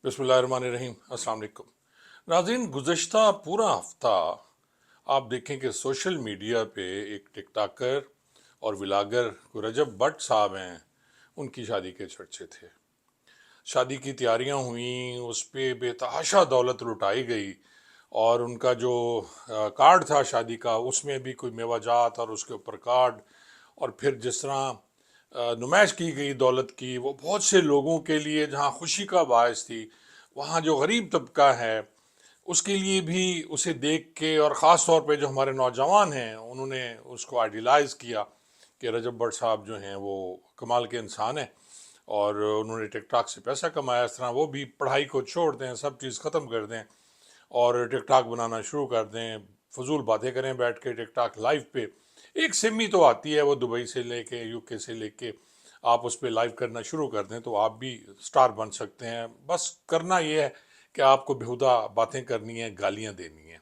बिस्मिल्लाहिर्रहमानिर्रहीम। अस्सलाम वालेकुम नाज़रीन, गुज़श्ता पूरा हफ्ता आप देखें कि सोशल मीडिया पे एक टिकटॉकर और व्लॉगर को रजब भट्ट साहब हैं, उनकी शादी के चर्चे थे। शादी की तैयारियां हुई, उस पे बेतहाशा दौलत लुटाई गई और उनका जो कार्ड था शादी का, उसमें भी कोई मेवाजात और उसके ऊपर कार्ड, और फिर जिस तरह नुमाइश की गई दौलत की, वो बहुत से लोगों के लिए जहां खुशी का बायस थी, वहां जो गरीब तबका है उसके लिए भी उसे देख के, और ख़ास तौर पे जो हमारे नौजवान हैं उन्होंने उसको आइडियलाइज़ किया कि रजब भट्ट साहब जो हैं वो कमाल के इंसान हैं और उन्होंने टिकटॉक से पैसा कमाया। इस तरह वो भी पढ़ाई को छोड़ दें, सब चीज़ ख़त्म कर दें और टिकटॉक बनाना शुरू कर दें, फजूल बातें करें बैठ के टिकटॉक लाइव पे। एक सिमी तो आती है, वो दुबई से लेके यूके से लेके आप उस पर लाइव करना शुरू कर दें तो आप भी स्टार बन सकते हैं। बस करना ये है कि आपको बेहुदा बातें करनी है, गालियां देनी है।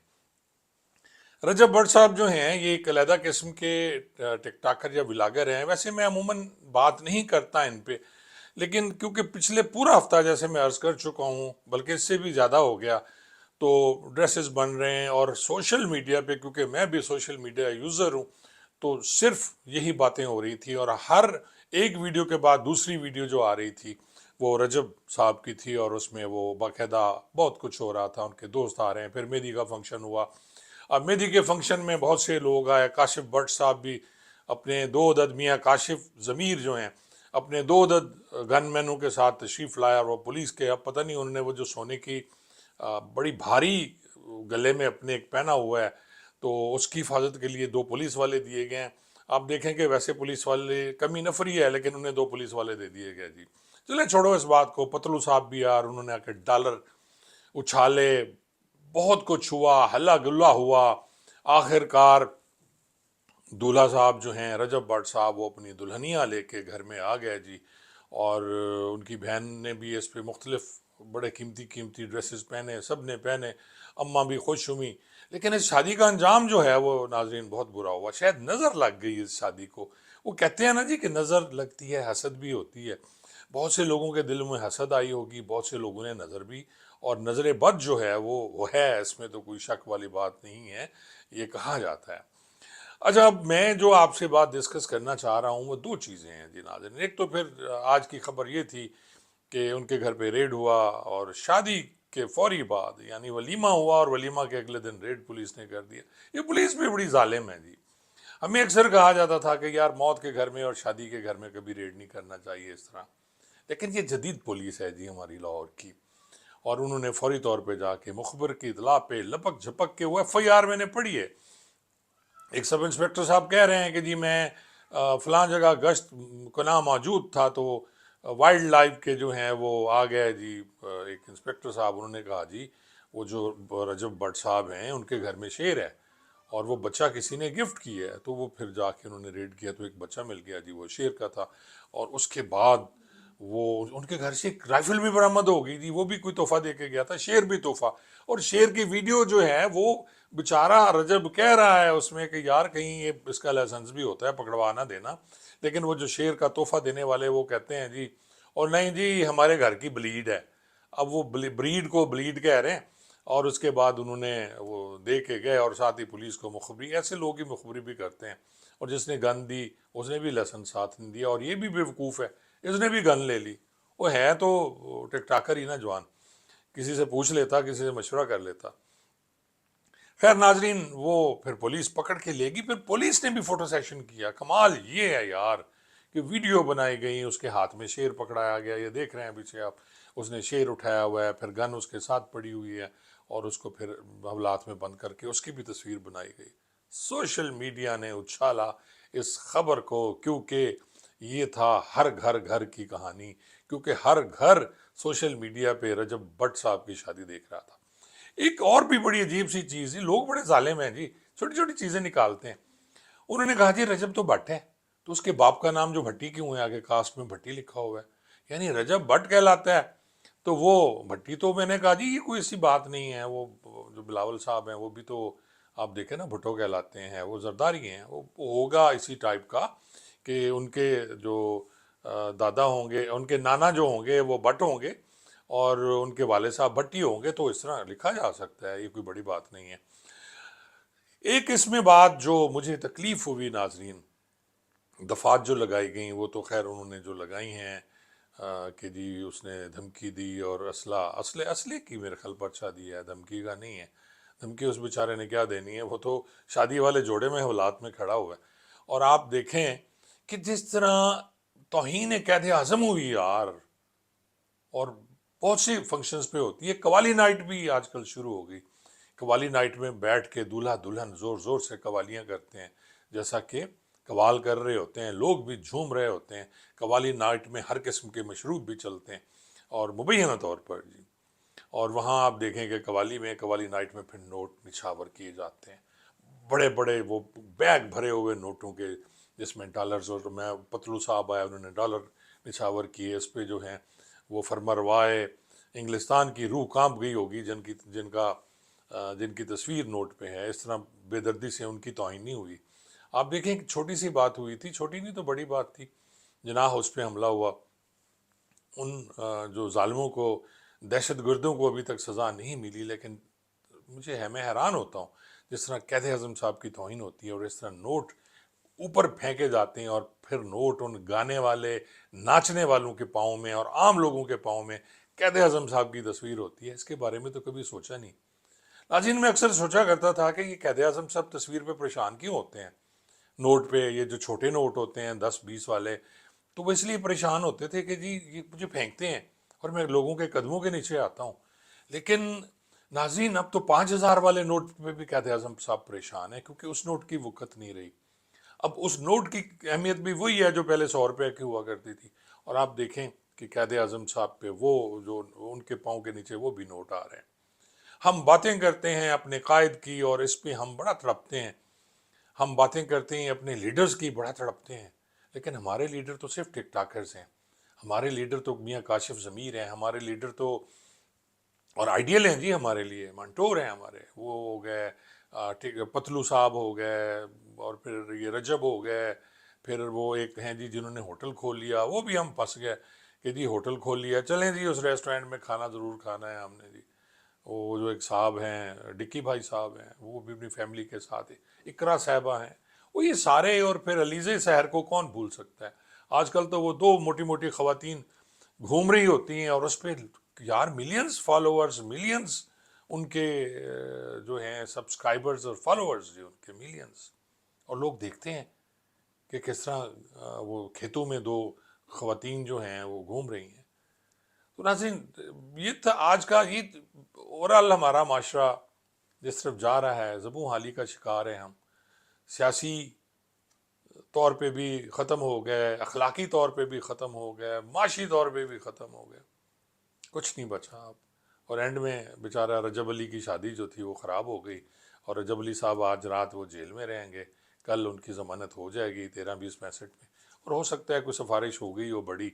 रजब भट्ट साहब जो हैं ये एक अलहदा किस्म के टिकटॉकर या व्लॉगर हैं। वैसे मैं अमूमन बात नहीं करता इन पे, लेकिन क्योंकि पिछले पूरा हफ्ता जैसे मैं अर्ज कर चुका हूँ, बल्कि इससे भी ज़्यादा हो गया, तो ड्रेसेस बन रहे हैं और सोशल मीडिया पे, क्योंकि मैं भी सोशल मीडिया यूज़र हूँ, तो सिर्फ यही बातें हो रही थी और हर एक वीडियो के बाद दूसरी वीडियो जो आ रही थी वो रजब साहब की थी और उसमें वो बाकायदा बहुत कुछ हो रहा था। उनके दोस्त आ रहे हैं, फिर मेहंदी का फंक्शन हुआ। अब मेहंदी के फंक्शन में बहुत से लोग आए, काशिफ भट्ट साहब भी अपने दो अदद, मियाँ काशिफ ज़मीर जो हैं, अपने दो अदद गनमैनों के साथ तशरीफ़ लाया और वो पुलिस के, अब पता नहीं उन्होंने वो जो सोने की बड़ी भारी गले में अपने एक पहना हुआ है, तो उसकी हिफाजत के लिए दो पुलिस वाले दिए गए हैं। आप देखें कि वैसे पुलिस वाले कमी नफरी है, लेकिन उन्हें दो पुलिस वाले दे दिए गए जी। चले छोड़ो इस बात को। पतलू साहब भी यार, उन्होंने आके डॉलर उछाले, बहुत कुछ हुआ, हल्ला गुल्ला हुआ। आखिरकार दूल्हा साहब जो हैं रजब भट्ट साहब, वो अपनी दुल्हनिया लेके घर में आ गए जी। और उनकी बहन ने भी इस पे मुख्तलिफ बड़े कीमती कीमती ड्रेसेस पहने, सब ने पहने, अम्मा भी खुश हुई। लेकिन इस शादी का अंजाम जो है वो नाजरीन बहुत बुरा हुआ। शायद नज़र लग गई इस शादी को। वो कहते हैं ना जी कि नज़र लगती है, हसद भी होती है। बहुत से लोगों के दिल में हसद आई होगी, बहुत से लोगों ने नज़र भी, और नज़र बद जो है वो है, इसमें तो कोई शक वाली बात नहीं है, ये कहा जाता है। अच्छा, अब मैं जो आपसे बात डिस्कस करना चाह रहा हूँ वो दो चीज़ें हैं जी नाज़रीन। एक तो फिर आज की खबर ये थी कि उनके घर पे रेड हुआ और शादी के फौरी बाद यानी वलीमा हुआ और वलीमा के अगले दिन रेड पुलिस ने कर दिया। ये पुलिस भी बड़ी जालिम है जी। हमें अक्सर कहा जाता था कि यार मौत के घर में और शादी के घर में कभी रेड नहीं करना चाहिए इस तरह, लेकिन ये जदीद पुलिस है जी हमारी लाहौर की, और उन्होंने फौरी तौर पे जाके मुखबर की इतला पे लपक झपक के, वो FIR मैंने पढ़ी है। एक सब इंस्पेक्टर साहब कह रहे हैं कि जी मैं फलां जगह गश्त को ना मौजूद था, तो वाइल्ड लाइफ के जो हैं वो आ गए जी। एक इंस्पेक्टर साहब, उन्होंने कहा जी वो जो रजब भट्ट साहब हैं उनके घर में शेर है और वो बच्चा किसी ने गिफ्ट किया है, तो वो फिर जाके उन्होंने रेड किया तो एक बच्चा मिल गया जी, वो शेर का था। और उसके बाद वो उनके घर से एक राइफल भी बरामद हो गई जी, वो भी कोई तोहफा दे के गया था, शेर भी तोहफा। और शेर की वीडियो जो है वो बेचारा रजब कह रहा है उसमें कि यार कहीं ये इसका लाइसेंस भी होता है, पकड़वा ना देना। लेकिन वो जो शेर का तोहफा देने वाले वो कहते हैं जी, और नहीं जी हमारे घर की ब्लीड है। अब वो ब्रीड को ब्लीड कह रहे हैं और उसके बाद उन्होंने वो दे के गए और साथ ही पुलिस को मुखबरी। ऐसे लोग ही मुखबरी भी करते हैं। और जिसने गन दी उसने भी लाइसेंस साथ नहीं दिया, और ये भी बेवकूफ़ है, इसने भी गन ले ली। वो है तो टिकटाकर ही ना जवान, किसी से पूछ लेता, किसी से मशवरा कर लेता। खैर नाजरीन, वो फिर पुलिस पकड़ के लेगी, फिर पुलिस ने भी फोटो सेशन किया। कमाल ये है यार कि वीडियो बनाई गई, उसके हाथ में शेर पकड़ाया गया, ये देख रहे हैं पीछे आप, उसने शेर उठाया हुआ है, फिर गन उसके साथ पड़ी हुई है और उसको फिर हवलात में बंद करके उसकी भी तस्वीर बनाई गई। सोशल मीडिया ने उछाला इस खबर को, क्योंकि ये था हर घर घर की कहानी, क्योंकि हर घर सोशल मीडिया पे रजब भट्ट साहब की शादी देख रहा था। एक और भी बड़ी अजीब सी चीज़ है, लोग बड़े जालिम हैं जी, छोटी छोटी चीज़ें निकालते हैं। उन्होंने कहा जी रजब तो भट्ट है, तो उसके बाप का नाम जो भट्टी क्यों है, आगे कास्ट में भट्टी लिखा हुआ है, यानी रजब भट्ट कहलाता है, तो वो भट्टी। तो मैंने कहा जी ये कोई ऐसी बात नहीं है, वो जो बिलावल साहब हैं वो भी तो आप देखें ना भुट्टो कहलाते हैं, वो जरदारी हैं, वो होगा इसी टाइप का कि उनके जो दादा होंगे, उनके नाना जो होंगे वो भट्ट होंगे, اور ان کے والد صاحب بھٹی ہوں گے تو اس طرح لکھا جا سکتا ہے، یہ کوئی بڑی بات نہیں ہے۔ ایک اس میں بات جو مجھے تکلیف ہوئی ناظرین، دفعات جو لگائی گئیں وہ تو خیر انہوں نے جو لگائی ہیں کہ جی اس نے دھمکی دی اور اسلحے کی میرے خیال پرچہ دی ہے، دھمکی کا نہیں ہے۔ دھمکی اس بیچارے نے کیا دینی ہے، وہ تو شادی والے جوڑے میں حوالات میں کھڑا ہوا ہے۔ اور آپ دیکھیں کہ جس طرح توہین قید اعظم ہوئی یار، اور بہت سی فنکشنز پہ ہوتی ہے۔ قوالی نائٹ بھی آج کل شروع ہو گئی، قوالی نائٹ میں بیٹھ کے دولہا دلہن زور زور سے قوالیاں کرتے ہیں، جیسا کہ قوال کر رہے ہوتے ہیں، لوگ بھی جھوم رہے ہوتے ہیں۔ قوالی نائٹ میں ہر قسم کے مشروب بھی چلتے ہیں اور مبینہ طور پر جی، اور وہاں آپ دیکھیں کہ قوالی نائٹ میں پھر نوٹ نچھاور کیے جاتے ہیں، بڑے بڑے وہ بیگ بھرے ہوئے نوٹوں کے، جس میں ڈالرز، اور میں پتلو صاحب آئے انہوں نے ڈالر نچھاور کیے، اس پہ جو ہیں وہ فرماروائے انگلستان کی روح کانپ گئی ہوگی جن کی تصویر نوٹ پہ ہے۔ اس طرح بے دردی سے ان کی توہین نہیں ہوئی۔ آپ دیکھیں کہ چھوٹی سی بات ہوئی تھی، چھوٹی نہیں تو بڑی بات تھی، جناح اس پہ حملہ ہوا، ان جو ظالموں کو، دہشت گردوں کو ابھی تک سزا نہیں ملی، لیکن میں حیران ہوتا ہوں جس طرح قید اعظم صاحب کی توہین ہوتی ہے اور اس طرح نوٹ اوپر پھینکے جاتے ہیں، اور پھر نوٹ ان گانے والے ناچنے والوں کے پاؤں میں اور عام لوگوں کے پاؤں میں قید اعظم صاحب کی تصویر ہوتی ہے۔ اس کے بارے میں تو کبھی سوچا نہیں ناظرین۔ میں اکثر سوچا کرتا تھا کہ یہ قید اعظم صاحب تصویر پہ پریشان کیوں ہوتے ہیں، نوٹ پہ، یہ جو چھوٹے نوٹ ہوتے ہیں 10-20 والے، تو وہ اس لیے پریشان ہوتے تھے کہ جی یہ مجھے پھینکتے ہیں اور میں لوگوں کے قدموں کے نیچے آتا ہوں۔ لیکن ناظرین اب تو 5,000 والے نوٹ پہ بھی قید اعظم صاحب پریشان ہیں، کیونکہ اس نوٹ کی وقت نہیں رہی۔ اب اس نوٹ کی اہمیت بھی وہی ہے جو پہلے 100 روپے کی ہوا کرتی تھی، اور آپ دیکھیں کہ قید اعظم صاحب پہ وہ جو ان کے پاؤں کے نیچے وہ بھی نوٹ آ رہے ہیں۔ ہم باتیں کرتے ہیں اپنے قائد کی اور اس پہ ہم بڑا تڑپتے ہیں، ہم باتیں کرتے ہیں اپنے لیڈرز کی، بڑا تڑپتے ہیں، لیکن ہمارے لیڈر تو صرف ٹک ٹاکرز ہیں، ہمارے لیڈر تو میاں کاشف ضمیر ہیں، ہمارے لیڈر تو اور آئیڈیل ہیں جی، ہمارے لیے منٹور ہیں ہمارے، وہ ہو گئے پتلو صاحب ہو گئے، اور پھر یہ رجب ہو گئے، پھر وہ ایک ہیں جی جنہوں نے ہوٹل کھول لیا، وہ بھی ہم پھنس گئے کہ جی ہوٹل کھول لیا، چلیں جی اس ریسٹورینٹ میں کھانا ضرور کھانا ہے ہم نے جی۔ وہ جو ایک صاحب ہیں ڈکی بھائی صاحب ہیں، وہ بھی اپنی فیملی کے ساتھ، اقرا صاحبہ ہیں، وہ یہ سارے، اور پھر علیزہ سحر کو کون بھول سکتا ہے۔ آج کل تو وہ 2 موٹی موٹی خواتین گھوم رہی ہوتی ہیں اور اس پہ یار ملینز فالوورز، ملینز ان کے جو ہیں سبسکرائبرز اور فالوورز، جو ان کے ملینز، اور لوگ دیکھتے ہیں کہ کس طرح وہ کھیتوں میں 2 خواتین جو ہیں وہ گھوم رہی ہیں۔ تو ناظرین یہ تھا آج کا، یہ اوورال ہمارا معاشرہ جس طرف جا رہا ہے، زبوں حالی کا شکار ہے ہم، سیاسی طور پہ بھی ختم ہو گئے، اخلاقی طور پہ بھی ختم ہو گئے، معاشی طور پہ بھی ختم ہو گئے، کچھ نہیں بچا اب۔ اور اینڈ میں بیچارہ رجب علی کی شادی جو تھی وہ خراب ہو گئی، اور رجب علی صاحب آج رات وہ جیل میں رہیں گے، کل ان کی ضمانت ہو جائے گی 13-20-65 میں، اور ہو سکتا ہے کوئی سفارش ہو گئی ہو بڑی،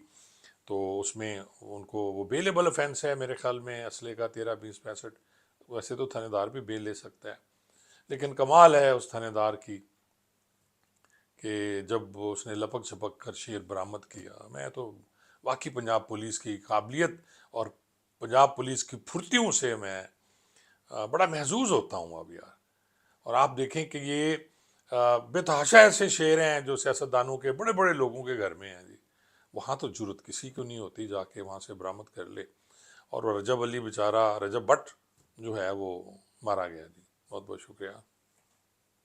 تو اس میں ان کو وہ بیلیبل افینس ہے میرے خیال میں اسلحے کا 13-20-65، ویسے تو تھانے دار بھی بیل لے سکتا ہے، لیکن کمال ہے اس تھانے دار کی کہ جب اس نے لپک چھپک کر شیر برآمد کیا۔ میں تو واقعی پنجاب پولیس کی قابلیت اور پنجاب پولیس کی پھرتیوں سے میں بڑا محظوظ ہوتا ہوں اب یار۔ اور آپ دیکھیں کہ یہ بے تحاشا ایسے شیر ہیں جو سیاستدانوں کے، بڑے بڑے لوگوں کے گھر میں ہیں جی، وہاں تو جرت کسی کو نہیں ہوتی جا کے وہاں سے برآمد کر لے، اور رجب علی بیچارہ، رجب بٹ جو ہے وہ مارا گیا جی۔ بہت بہت شکریہ۔